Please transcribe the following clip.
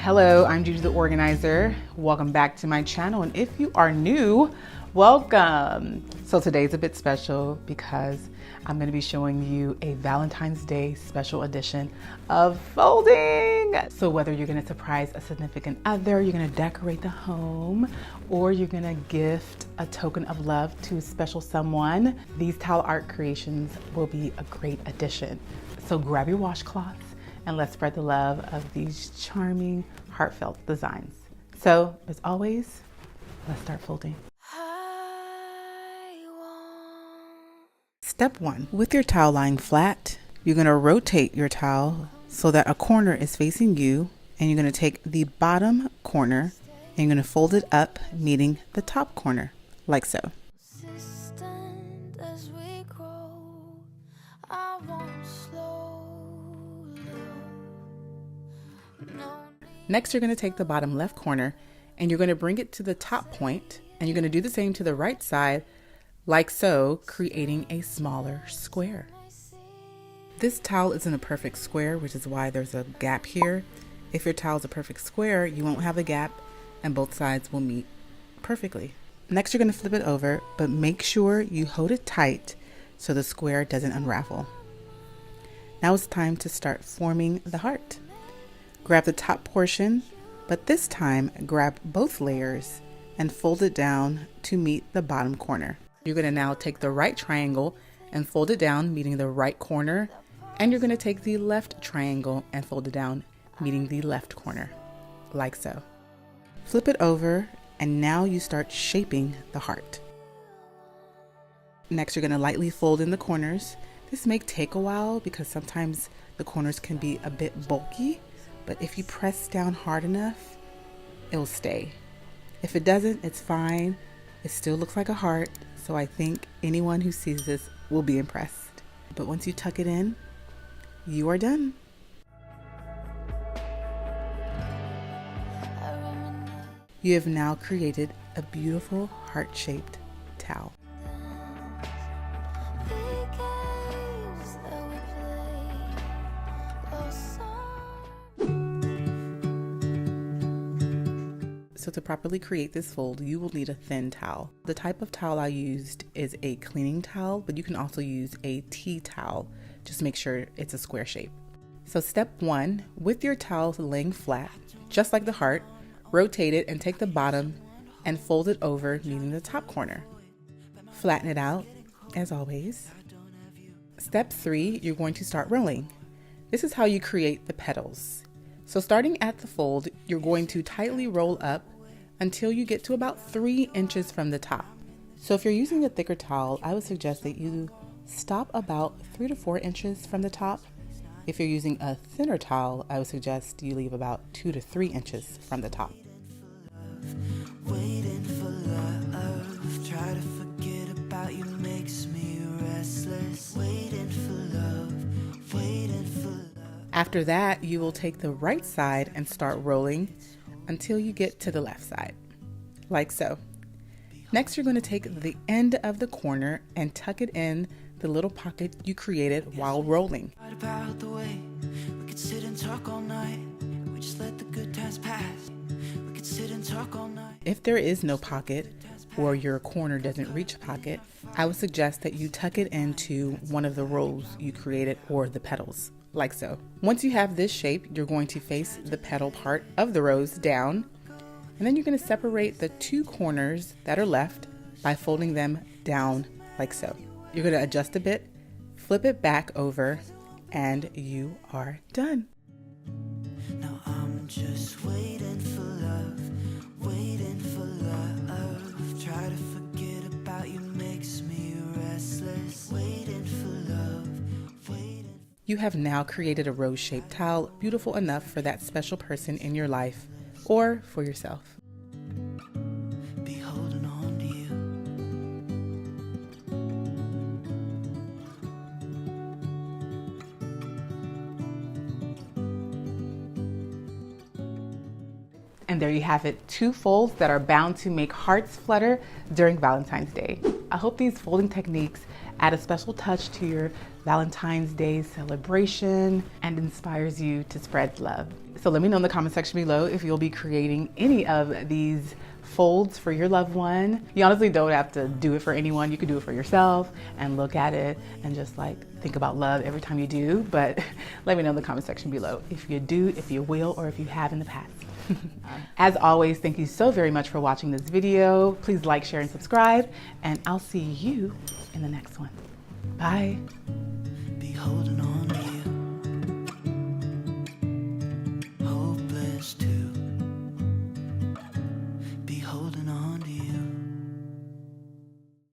Hello, I'm Judi the organizer. Welcome back to my channel, and if you are new, welcome. So today's a bit special because I'm going to be showing you a Valentine's Day special edition of folding. So whether you're going to surprise a significant other, you're going to decorate the home, or you're going to gift a token of love to a special someone, these towel art creations will be a great addition. So grab your washcloths and let's spread the love of these charming, heartfelt designs. So, as always, let's start folding. Step 1. With your towel lying flat, you're going to rotate your towel so that a corner is facing you, and you're going to take the bottom corner and you're going to fold it up, meeting the top corner, like so. Next, you're going to take the bottom left corner and you're going to bring it to the top point, and you're going to do the same to the right side, like so, creating a smaller square. This towel isn't a perfect square, which is why there's a gap here. If your towel is a perfect square, you won't have a gap and both sides will meet perfectly. Next, you're going to flip it over, but make sure you hold it tight so the square doesn't unravel. Now it's time to start forming the heart. Grab the top portion, but this time grab both layers and fold it down to meet the bottom corner. You're going to now take the right triangle and fold it down, meeting the right corner, and you're going to take the left triangle and fold it down, meeting the left corner, like so. Flip it over, and now you start shaping the heart. Next, you're going to lightly fold in the corners. This may take a while because sometimes the corners can be a bit bulky, but if you press down hard enough, it will stay. If it doesn't, it's fine. It still looks like a heart, so I think anyone who sees this will be impressed. But once you tuck it in, you are done. You have now created a beautiful heart-shaped towel. So to properly create this fold, you will need a thin towel. The type of towel I used is a cleaning towel, but you can also use a tea towel. Just make sure it's a square shape. So step 1, with your towel laying flat, just like the heart, rotate it and take the bottom and fold it over, meeting the top corner. Flatten it out, as always. Step 3, you're going to start rolling. This is how you create the petals. So starting at the fold, you're going to tightly roll up until you get to about 3 inches from the top. So if you're using a thicker towel, I would suggest that you stop about 3 to 4 inches from the top. If you're using a thinner towel, I would suggest you leave about 2 to 3 inches from the top. Waiting for love, try to forget about you makes me restless. Waiting for love, waiting for love. After that, you will take the right side and start rolling until you get to the left side, like so. Next, you're going to take the end of the corner and tuck it in the little pocket you created while rolling. About the way we could sit and talk all night. We just let the good times pass. We could sit and talk all night. If there is no pocket or your corner doesn't reach a pocket, I would suggest that you tuck it into one of the rows you created or the petals, like so. Once you have this shape, you're going to face the petal part of the rose down, and then you're going to separate the 2 corners that are left by folding them down like so. You're going to adjust a bit, flip it back over, and you are done. Now I'm just waiting for love, waiting for love. Try to forget about you makes me restless. Waiting for love, waiting. You have now created a rose-shaped towel, beautiful enough for that special person in your life or for yourself. Be holding on to you. And there you have it, 2 folds that are bound to make hearts flutter during Valentine's Day. I hope these folding techniques add a special touch to your Valentine's Day celebration, and inspires you to spread love. So let me know in the comment section below if you'll be creating any of these folds for your loved one. You honestly don't have to do it for anyone. You can do it for yourself and look at it and just like think about love every time you do. But let me know in the comment section below if you do, if you will, or if you have in the past. As always, thank you so very much for watching this video. Please like, share, and subscribe, and I'll see you in the next one. Bye. Be holding on.